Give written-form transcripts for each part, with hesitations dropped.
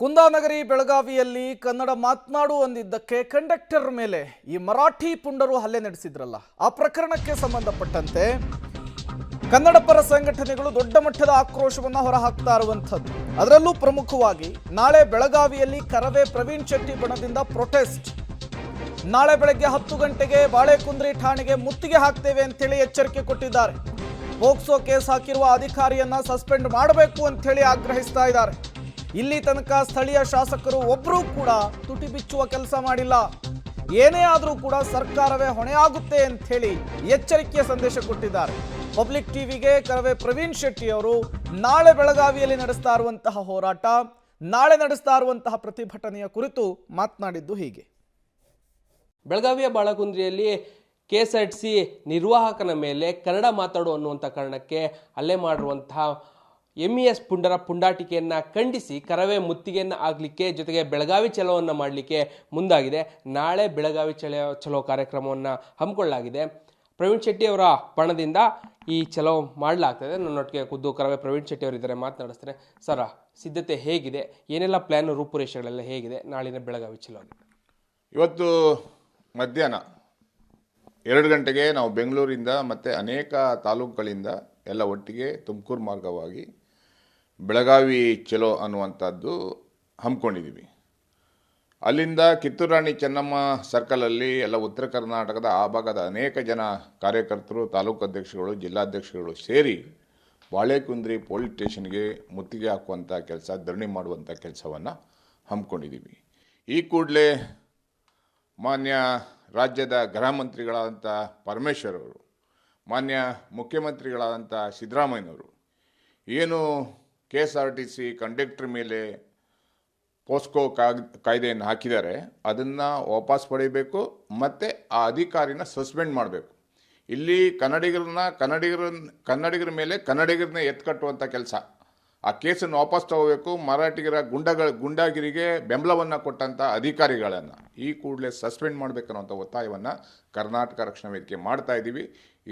ಕುಂದಾನಗರಿ ಬೆಳಗಾವಿಯಲ್ಲಿ ಕನ್ನಡ ಮಾತನಾಡು ಅಂದಿದ್ದಕ್ಕೆ ಕಂಡಕ್ಟರ್ ಮೇಲೆ ಈ ಮರಾಠಿ ಪುಂಡರು ಹಲ್ಲೆ ನಡೆಸಿದ್ರಲ್ಲ, ಆ ಪ್ರಕರಣಕ್ಕೆ ಸಂಬಂಧಪಟ್ಟಂತೆ ಕನ್ನಡ ಪರ ಸಂಘಟನೆಗಳು ದೊಡ್ಡ ಮಟ್ಟದ ಆಕ್ರೋಶವನ್ನು ಹೊರಹಾಕ್ತಾ ಇರುವಂಥದ್ದು. ಅದರಲ್ಲೂ ಪ್ರಮುಖವಾಗಿ ನಾಳೆ ಬೆಳಗಾವಿಯಲ್ಲಿ ಕರವೇ ಪ್ರವೀಣ್ ಶೆಟ್ಟಿ ಬಣದಿಂದ ಪ್ರೊಟೆಸ್ಟ್. ನಾಳೆ ಬೆಳಗ್ಗೆ 10 ಗಂಟೆಗೆ ಬಾಳೆಕುಂದ್ರಿ ಠಾಣೆಗೆ ಮುತ್ತಿಗೆ ಹಾಕ್ತೇವೆ ಅಂತೇಳಿ ಎಚ್ಚರಿಕೆ ಕೊಟ್ಟಿದ್ದಾರೆ. ಪೋಕ್ಸೋ ಕೇಸ್ ಹಾಕಿರುವ ಅಧಿಕಾರಿಯನ್ನ ಸಸ್ಪೆಂಡ್ ಮಾಡಬೇಕು ಅಂತೇಳಿ ಆಗ್ರಹಿಸ್ತಾ ಇದ್ದಾರೆ. ಇಲ್ಲಿ ತನಕ ಸ್ಥಳೀಯ ಶಾಸಕರು ಒಬ್ಬರೂ ಕೂಡ ತುಟಿ ಬಿಚ್ಚುವ ಕೆಲಸ ಮಾಡಿಲ್ಲ. ಏನೇ ಆದರೂ ಕೂಡ ಸರ್ಕಾರವೇ ಹೊಣೆಯಾಗುತ್ತೆ ಅಂತ ಹೇಳಿ ಎಚ್ಚರಿಕೆಯ ಸಂದೇಶ ಕೊಟ್ಟಿದ್ದಾರೆ. ಪಬ್ಲಿಕ್ ಟಿವಿಗೆ ಕರವೇ ಪ್ರವೀಣ್ ಶೆಟ್ಟಿ ಅವರು ನಾಳೆ ಬೆಳಗಾವಿಯಲ್ಲಿ ನಡೆಸ್ತಾ ಇರುವಂತಹ ಹೋರಾಟ, ನಾಳೆ ನಡೆಸ್ತಾ ಇರುವಂತಹ ಪ್ರತಿಭಟನೆಯ ಕುರಿತು ಮಾತನಾಡಿದ್ದು ಹೀಗೆ. ಬೆಳಗಾವಿಯ ಬಾಳಕುಂದ್ರಿಯಲ್ಲಿ KSRTC ನಿರ್ವಾಹಕನ ಮೇಲೆ ಕನ್ನಡ ಮಾತಾಡು ಅನ್ನುವಂಥ ಕಾರಣಕ್ಕೆ ಹಲ್ಲೆ ಮಾಡಿರುವಂತಹ MES ಪುಂಡರ ಪುಂಡಾಟಿಕೆಯನ್ನು ಖಂಡಿಸಿ ಕರವೇ ಮುತ್ತಿಗೆಯನ್ನು ಆಗಲಿಕ್ಕೆ ಜೊತೆಗೆ ಬೆಳಗಾವಿ ಚಲೋವನ್ನು ಮಾಡಲಿಕ್ಕೆ ಮುಂದಾಗಿದೆ. ನಾಳೆ ಬೆಳಗಾವಿ ಚಲೋ ಕಾರ್ಯಕ್ರಮವನ್ನು ಹಮ್ಮಿಕೊಳ್ಳಲಾಗಿದೆ. ಪ್ರವೀಣ್ ಶೆಟ್ಟಿ ಅವರ ಬಣದಿಂದ ಈ ಚಲೋ ಮಾಡಲಾಗ್ತದೆ. ನನ್ನೊಟ್ಟಿಗೆ ಖುದ್ದು ಕರವೇ ಪ್ರವೀಣ್ ಶೆಟ್ಟಿ ಅವರಿದ್ದಾರೆ, ಮಾತನಾಡಿಸ್ತಾರೆ. ಸರ್, ಸಿದ್ಧತೆ ಹೇಗಿದೆ? ಏನೆಲ್ಲ ಪ್ಲ್ಯಾನ್ ರೂಪುರೇಷೆಗಳೆಲ್ಲ ಹೇಗಿದೆ ನಾಳಿನ ಬೆಳಗಾವಿ ಚಲೋ? ಇವತ್ತು ಮಧ್ಯಾಹ್ನ 2 ಗಂಟೆಗೆ ನಾವು ಬೆಂಗಳೂರಿಂದ ಮತ್ತು ಅನೇಕ ತಾಲೂಕುಗಳಿಂದ ಎಲ್ಲ ಒಟ್ಟಿಗೆ ತುಮಕೂರು ಮಾರ್ಗವಾಗಿ ಬೆಳಗಾವಿ ಚಲೋ ಅನ್ನುವಂಥದ್ದು ಹಮ್ಮಿಕೊಂಡಿದ್ದೀವಿ. ಅಲ್ಲಿಂದ ಕಿತ್ತೂರು ರಾಣಿ ಚೆನ್ನಮ್ಮ ಸರ್ಕಲಲ್ಲಿ ಎಲ್ಲ ಉತ್ತರ ಕರ್ನಾಟಕದ ಆ ಭಾಗದ ಅನೇಕ ಜನ ಕಾರ್ಯಕರ್ತರು, ತಾಲೂಕು ಅಧ್ಯಕ್ಷಗಳು, ಜಿಲ್ಲಾಧ್ಯಕ್ಷಗಳು ಸೇರಿ ಬಾಳೆಕುಂದ್ರಿ ಪೊಲೀಸ್ ಸ್ಟೇಷನ್ಗೆ ಮುತ್ತಿಗೆ ಹಾಕುವಂಥ ಕೆಲಸ, ಧರಣಿ ಮಾಡುವಂಥ ಕೆಲಸವನ್ನು ಹಮ್ಮಿಕೊಂಡಿದ್ದೀವಿ. ಈ ಕೂಡಲೇ ಮಾನ್ಯ ರಾಜ್ಯದ ಗೃಹ ಮಂತ್ರಿಗಳಾದಂಥ ಪರಮೇಶ್ವರ್ ಅವರು, ಮಾನ್ಯ ಮುಖ್ಯಮಂತ್ರಿಗಳಾದಂಥ ಸಿದ್ದರಾಮಯ್ಯನವರು ಏನು KSRTC ಕಂಡಕ್ಟರ್ ಮೇಲೆ ಪೋಸ್ಕೋ ಕಾಯ್ದೆಯನ್ನು ಹಾಕಿದ್ದಾರೆ, ಅದನ್ನು ವಾಪಸ್ ಪಡೆಯಬೇಕು ಮತ್ತು ಆ ಅಧಿಕಾರಿನ ಸಸ್ಪೆಂಡ್ ಮಾಡಬೇಕು. ಇಲ್ಲಿ ಕನ್ನಡಿಗರ ಮೇಲೆ ಕನ್ನಡಿಗರನ್ನ ಎತ್ಕಟ್ಟುವಂಥ ಕೆಲಸ, ಆ ಕೇಸನ್ನು ವಾಪಸ್ ತಗೋಬೇಕು. ಮರಾಠಿಗರ ಗುಂಡಾಗಿರಿಗೆ ಬೆಂಬಲವನ್ನು ಕೊಟ್ಟಂಥ ಅಧಿಕಾರಿಗಳನ್ನು ಈ ಕೂಡಲೇ ಸಸ್ಪೆಂಡ್ ಮಾಡಬೇಕನ್ನುವಂಥ ಒತ್ತಾಯವನ್ನು ಕರ್ನಾಟಕ ರಕ್ಷಣಾ ವೇದಿಕೆ ಮಾಡ್ತಾ ಇದ್ದೀವಿ.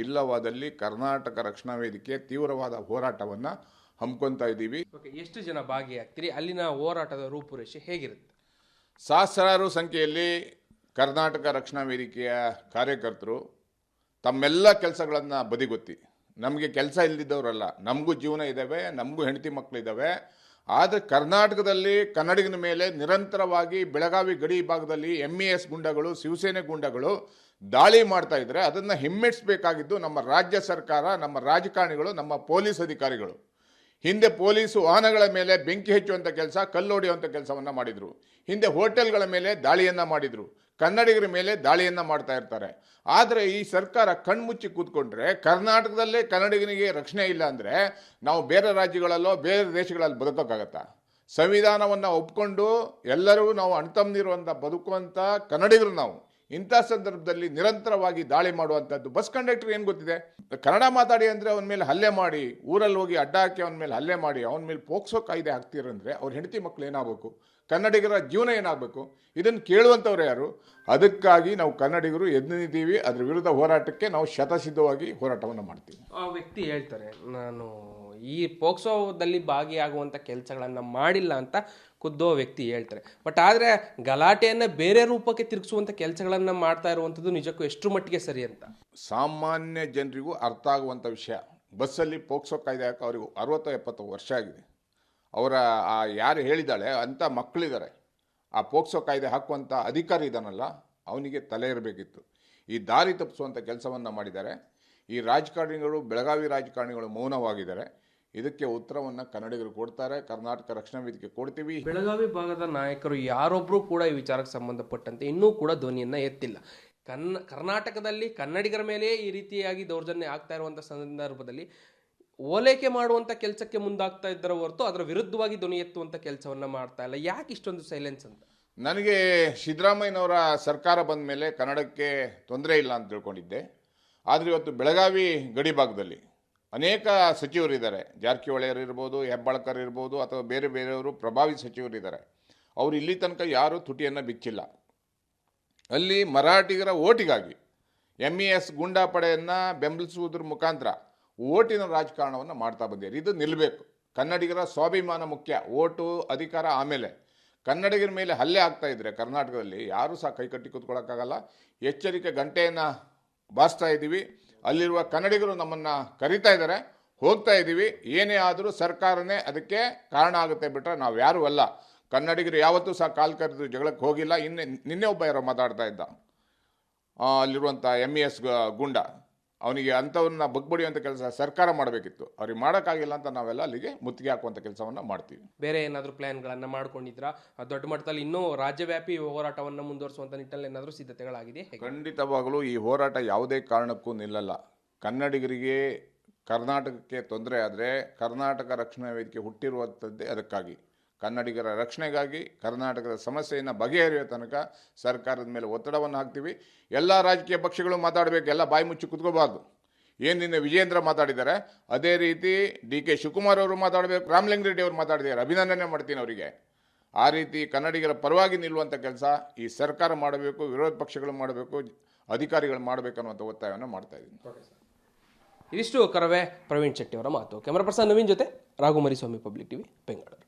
ಇಲ್ಲವಾದಲ್ಲಿ ಕರ್ನಾಟಕ ರಕ್ಷಣಾ ವೇದಿಕೆ ತೀವ್ರವಾದ ಹೋರಾಟವನ್ನು ಹಮ್ಮಿಕೊಳ್ತಾ ಇದ್ದೀವಿ. ಎಷ್ಟು ಜನ ಭಾಗಿಯಾಗ್ತೀರಿ? ಅಲ್ಲಿನ ಹೋರಾಟದ ರೂಪುರೇಷೆ ಹೇಗಿರುತ್ತೆ? ಸಹಸ್ರಾರು ಸಂಖ್ಯೆಯಲ್ಲಿ ಕರ್ನಾಟಕ ರಕ್ಷಣಾ ವೇದಿಕೆಯ ಕಾರ್ಯಕರ್ತರು ತಮ್ಮೆಲ್ಲ ಕೆಲಸಗಳನ್ನು ಬದಿಗೊತ್ತಿ, ನಮಗೆ ಕೆಲಸ ಇಲ್ಲದಿದ್ದವರಲ್ಲ, ನಮಗೂ ಜೀವನ ಇದ್ದಾವೆ, ನಮಗೂ ಹೆಂಡತಿ ಮಕ್ಕಳಿದ್ದಾವೆ. ಆದರೆ ಕರ್ನಾಟಕದಲ್ಲಿ ಕನ್ನಡಿಗನ ಮೇಲೆ ನಿರಂತರವಾಗಿ ಬೆಳಗಾವಿ ಗಡಿ ಭಾಗದಲ್ಲಿ MES ಗುಂಡಗಳು, ಶಿವಸೇನೆ ಗುಂಡಗಳು ದಾಳಿ ಮಾಡ್ತಾ ಇದ್ದಾರೆ. ಅದನ್ನು ಹಿಮ್ಮೆಟ್ಟಿಸಬೇಕಾಗಿದ್ದು ನಮ್ಮ ರಾಜ್ಯ ಸರ್ಕಾರ, ನಮ್ಮ ರಾಜಕಾರಣಿಗಳು, ನಮ್ಮ ಪೊಲೀಸ್ ಅಧಿಕಾರಿಗಳು. ಹಿಂದೆ ಪೊಲೀಸು ವಾಹನಗಳ ಮೇಲೆ ಬೆಂಕಿ ಹಚ್ಚುವಂಥ ಕೆಲಸ, ಕಲ್ಲು ಹೊಡೆಯುವಂಥ ಕೆಲಸವನ್ನು ಮಾಡಿದರು. ಹಿಂದೆ ಹೋಟೆಲ್ಗಳ ಮೇಲೆ ದಾಳಿಯನ್ನು ಮಾಡಿದರು. ಕನ್ನಡಿಗರ ಮೇಲೆ ದಾಳಿಯನ್ನು ಮಾಡ್ತಾ ಇರ್ತಾರೆ. ಆದರೆ ಈ ಸರ್ಕಾರ ಕಣ್ಮುಚ್ಚಿ ಕೂತ್ಕೊಂಡ್ರೆ, ಕರ್ನಾಟಕದಲ್ಲೇ ಕನ್ನಡಿಗನಿಗೆ ರಕ್ಷಣೆ ಇಲ್ಲ ಅಂದರೆ ನಾವು ಬೇರೆ ರಾಜ್ಯಗಳಲ್ಲೋ ಬೇರೆ ದೇಶಗಳಲ್ಲಿ ಬದುಕೋಕ್ಕಾಗತ್ತಾ? ಸಂವಿಧಾನವನ್ನು ಒಪ್ಕೊಂಡು ಎಲ್ಲರೂ ನಾವು ಅಣ್ತಮ್ಮನಿರುವಂಥ ಬದುಕುವಂಥ ಕನ್ನಡಿಗರು ನಾವು. ಇಂಥ ಸಂದರ್ಭದಲ್ಲಿ ನಿರಂತರವಾಗಿ ದಾಳಿ ಮಾಡುವಂಥದ್ದು. ಬಸ್ ಕಂಡಕ್ಟರ್ ಏನು ಗೊತ್ತಿದೆ? ಕನ್ನಡ ಮಾತಾಡಿ ಅಂದರೆ ಅವನ ಮೇಲೆ ಹಲ್ಲೆ ಮಾಡಿ, ಊರಲ್ಲಿ ಹೋಗಿ ಅಡ್ಡ ಹಾಕಿ ಅವನ ಮೇಲೆ ಹಲ್ಲೆ ಮಾಡಿ, ಅವನ ಮೇಲೆ ಪೋಕ್ಸೋ ಕಾಯ್ದೆ ಹಾಕ್ತೀರಂದರೆ ಅವ್ರ ಹೆಂಡತಿ ಮಕ್ಕಳು ಏನಾಗಬೇಕು? ಕನ್ನಡಿಗರ ಜೀವನ ಏನಾಗಬೇಕು? ಇದನ್ನು ಕೇಳುವಂಥವ್ರು ಯಾರು? ಅದಕ್ಕಾಗಿ ನಾವು ಕನ್ನಡಿಗರು ಎದ್ದು ನಿಂತೀವಿ. ಅದ್ರ ವಿರುದ್ಧ ಹೋರಾಟಕ್ಕೆ ನಾವು ಶತಸಿದ್ಧವಾಗಿ ಹೋರಾಟವನ್ನು ಮಾಡ್ತೀವಿ. ಆ ವ್ಯಕ್ತಿ ಹೇಳ್ತಾರೆ, ನಾನು ಈ ಪೋಕ್ಸೋದಲ್ಲಿ ಭಾಗಿಯಾಗುವಂಥ ಕೆಲಸಗಳನ್ನು ಮಾಡಿಲ್ಲ ಅಂತ ಖುದ್ದು ವ್ಯಕ್ತಿ ಹೇಳ್ತಾರೆ. ಬಟ್ ಆದರೆ ಗಲಾಟೆಯನ್ನು ಬೇರೆ ರೂಪಕ್ಕೆ ತಿರುಗಿಸುವಂಥ ಕೆಲಸಗಳನ್ನು ಮಾಡ್ತಾ ಇರುವಂಥದ್ದು ನಿಜಕ್ಕೂ ಎಷ್ಟು ಮಟ್ಟಿಗೆ ಸರಿ ಅಂತ ಸಾಮಾನ್ಯ ಜನರಿಗೂ ಅರ್ಥ ಆಗುವಂಥ ವಿಷಯ. ಬಸ್ಸಲ್ಲಿ ಪೋಕ್ಸೋ ಕಾಯ್ದೆ ಹಾಕಿ ಅವರಿಗೂ 60-70 ವರ್ಷ ಆಗಿದೆ. ಅವರ ಯಾರು ಹೇಳಿದಾಳೆ ಅಂಥ ಮಕ್ಕಳಿದ್ದಾರೆ. ಆ ಪೋಕ್ಸೋ ಕಾಯ್ದೆ ಹಾಕುವಂಥ ಅಧಿಕಾರಿ ಇದ್ದಾನಲ್ಲ, ಅವನಿಗೆ ತಲೆ ಇರಬೇಕಿತ್ತು. ಈ ದಾರಿ ತಪ್ಪಿಸುವಂಥ ಕೆಲಸವನ್ನು ಮಾಡಿದ್ದಾರೆ. ಈ ರಾಜಕಾರಣಿಗಳು, ಬೆಳಗಾವಿ ರಾಜಕಾರಣಿಗಳು ಮೌನವಾಗಿದ್ದಾರೆ. ಇದಕ್ಕೆ ಉತ್ತರವನ್ನು ಕನ್ನಡಿಗರು ಕೊಡ್ತಾರೆ, ಕರ್ನಾಟಕ ರಕ್ಷಣಾ ವೇದಿಕೆ ಕೊಡ್ತೀವಿ. ಬೆಳಗಾವಿ ಭಾಗದ ನಾಯಕರು ಯಾರೊಬ್ಬರೂ ಕೂಡ ಈ ವಿಚಾರಕ್ಕೆ ಸಂಬಂಧಪಟ್ಟಂತೆ ಇನ್ನೂ ಕೂಡ ಧ್ವನಿಯನ್ನು ಎತ್ತಿಲ್ಲ. ಕರ್ನಾಟಕದಲ್ಲಿ ಕನ್ನಡಿಗರ ಮೇಲೆ ಈ ರೀತಿಯಾಗಿ ದೌರ್ಜನ್ಯ ಆಗ್ತಾ ಇರುವಂಥ ಸಂದರ್ಭದಲ್ಲಿ ಓಲೈಕೆ ಮಾಡುವಂಥ ಕೆಲಸಕ್ಕೆ ಮುಂದಾಗ್ತಾ ಇದ್ದರ ಹೊರತು ಅದರ ವಿರುದ್ಧವಾಗಿ ಧ್ವನಿ ಎತ್ತುವಂಥ ಕೆಲಸವನ್ನು ಮಾಡ್ತಾ ಇಲ್ಲ. ಯಾಕೆ ಇಷ್ಟೊಂದು ಸೈಲೆನ್ಸ್ ಅಂತ? ನನಗೆ ಸಿದ್ದರಾಮಯ್ಯನವರ ಸರ್ಕಾರ ಬಂದ ಮೇಲೆ ಕನ್ನಡಕ್ಕೆ ತೊಂದರೆ ಇಲ್ಲ ಅಂತ ತಿಳ್ಕೊಂಡಿದ್ದೆ. ಆದರೆ ಇವತ್ತು ಬೆಳಗಾವಿ ಗಡಿ ಭಾಗದಲ್ಲಿ ಅನೇಕ ಸಚಿವರಿದ್ದಾರೆ. ಜಾರಕಿಹೊಳಿಯವರು ಇರ್ಬೋದು, ಹೆಬ್ಬಾಳ್ಕರ್ ಇರ್ಬೋದು, ಅಥವಾ ಬೇರೆ ಬೇರೆಯವರು ಪ್ರಭಾವಿ ಸಚಿವರಿದ್ದಾರೆ. ಅವರು ಇಲ್ಲಿ ತನಕ ಯಾರೂ ತುಟಿಯನ್ನು ಬಿಚ್ಚಿಲ್ಲ. ಅಲ್ಲಿ ಮರಾಠಿಗರ ಓಟಿಗಾಗಿ MES ಗುಂಡಾ ಪಡೆಯನ್ನು ಬೆಂಬಲಿಸುವುದರ ಮುಖಾಂತರ ಓಟಿನ ರಾಜಕಾರಣವನ್ನು ಮಾಡ್ತಾ ಬಂದಿದ್ದಾರೆ. ಇದು ನಿಲ್ಲಬೇಕು. ಕನ್ನಡಿಗರ ಸ್ವಾಭಿಮಾನ ಮುಖ್ಯ, ಓಟು ಅಧಿಕಾರ ಆಮೇಲೆ. ಕನ್ನಡಿಗರ ಮೇಲೆ ಹಲ್ಲೆ ಆಗ್ತಾ ಇದ್ರೆ ಕರ್ನಾಟಕದಲ್ಲಿ ಯಾರೂ ಸಹ ಕೈಕಟ್ಟಿ ಕೂತ್ಕೊಳ್ಳೋಕ್ಕಾಗಲ್ಲ. ಎಚ್ಚರಿಕೆ ಗಂಟೆಯನ್ನು ಬಾರಿಸ್ತಾ ಇದ್ದೀವಿ. ಅಲ್ಲಿರುವ ಕನ್ನಡಿಗರು ನಮ್ಮನ್ನು ಕರೀತಾ ಇದ್ದಾರೆ, ಹೋಗ್ತಾ ಇದ್ದೀವಿ. ಏನೇ ಆದರೂ ಸರ್ಕಾರನೇ ಅದಕ್ಕೆ ಕಾರಣ ಆಗುತ್ತೆ ಬಿಟ್ಟರೆ ನಾವು ಯಾರೂ ಅಲ್ಲ. ಕನ್ನಡಿಗರು ಯಾವತ್ತೂ ಸಹ ಕಾಲು ಕರೆದು ಜಗಳಕ್ಕೆ ಹೋಗಿಲ್ಲ. ನಿನ್ನೆ ಒಬ್ಬ ಯಾರೋ ಮಾತಾಡ್ತಾ ಇದ್ದ, ಅಲ್ಲಿರುವಂಥ MES ಗುಂಡ, ಅವನಿಗೆ ಅಂಥವನ್ನ ಬಗ್ಬಡಿಯುವಂಥ ಕೆಲಸ ಸರ್ಕಾರ ಮಾಡಬೇಕಿತ್ತು. ಅವ್ರಿಗೆ ಮಾಡೋಕ್ಕಾಗಿಲ್ಲ ಅಂತ ನಾವೆಲ್ಲ ಅಲ್ಲಿಗೆ ಮುತ್ತಿಗೆ ಹಾಕುವಂಥ ಕೆಲಸವನ್ನು ಮಾಡ್ತೀವಿ. ಬೇರೆ ಏನಾದರೂ ಪ್ಲಾನ್ಗಳನ್ನು ಮಾಡ್ಕೊಂಡಿದ್ರಾ? ದೊಡ್ಡ ಮಟ್ಟದಲ್ಲಿ ಇನ್ನೂ ರಾಜ್ಯವ್ಯಾಪಿ ಹೋರಾಟವನ್ನು ಮುಂದುವರಿಸುವಂಥ ನಿಟ್ಟಿನಲ್ಲಿ ಏನಾದರೂ ಸಿದ್ಧತೆಗಳಾಗಿದೆ? ಖಂಡಿತವಾಗಲೂ ಈ ಹೋರಾಟ ಯಾವುದೇ ಕಾರಣಕ್ಕೂ ನಿಲ್ಲಲ್ಲ. ಕನ್ನಡಿಗರಿಗೆ ಕರ್ನಾಟಕಕ್ಕೆ ತೊಂದರೆ ಆದರೆ ಕರ್ನಾಟಕ ರಕ್ಷಣಾ ವೇದಿಕೆ ಹುಟ್ಟಿರುವಂಥದ್ದೇ ಅದಕ್ಕಾಗಿ. ಕನ್ನಡಿಗರ ರಕ್ಷಣೆಗಾಗಿ, ಕರ್ನಾಟಕದ ಸಮಸ್ಯೆಯನ್ನು ಬಗೆಹರಿಯುವ ತನಕ ಸರ್ಕಾರದ ಮೇಲೆ ಒತ್ತಡವನ್ನು ಹಾಕ್ತೀವಿ. ಎಲ್ಲ ರಾಜಕೀಯ ಪಕ್ಷಗಳು ಮಾತಾಡಬೇಕು, ಎಲ್ಲ ಬಾಯಿ ಮುಚ್ಚಿ ಕುತ್ಕೋಬಾರ್ದು. ಏನು ನಿನ್ನೆ ವಿಜೇಂದ್ರ ಮಾತಾಡಿದ್ದಾರೆ, ಅದೇ ರೀತಿ DK ಶಿವಕುಮಾರ್ ಅವರು ಮಾತಾಡಬೇಕು, ರಾಮಲಿಂಗಾರೆಡ್ಡಿ ಅವರು ಮಾತಾಡಿದ್ದಾರೆ, ಅಭಿನಂದನೆ ಮಾಡ್ತೀನಿ ಅವರಿಗೆ. ಆ ರೀತಿ ಕನ್ನಡಿಗರ ಪರವಾಗಿ ನಿಲ್ಲುವಂಥ ಕೆಲಸ ಈ ಸರ್ಕಾರ ಮಾಡಬೇಕು, ವಿರೋಧ ಪಕ್ಷಗಳು ಮಾಡಬೇಕು, ಅಧಿಕಾರಿಗಳು ಮಾಡಬೇಕು ಅನ್ನುವಂಥ ಒತ್ತಾಯವನ್ನು ಮಾಡ್ತಾ ಇದ್ದೀನಿ. ಇದಿಷ್ಟು ಕರವೇ ಪ್ರವೀಣ್ ಶೆಟ್ಟಿ ಅವರ ಮಾತು. ಕ್ಯಾಮರಾ ಪರ್ಸನ್ ನವೀನ್ ಜೊತೆ ರಾಘು ಮರಿಸ್ವಾಮಿ, ಪಬ್ಲಿಕ್ ಟಿವಿ, ಬೆಂಗಳೂರು.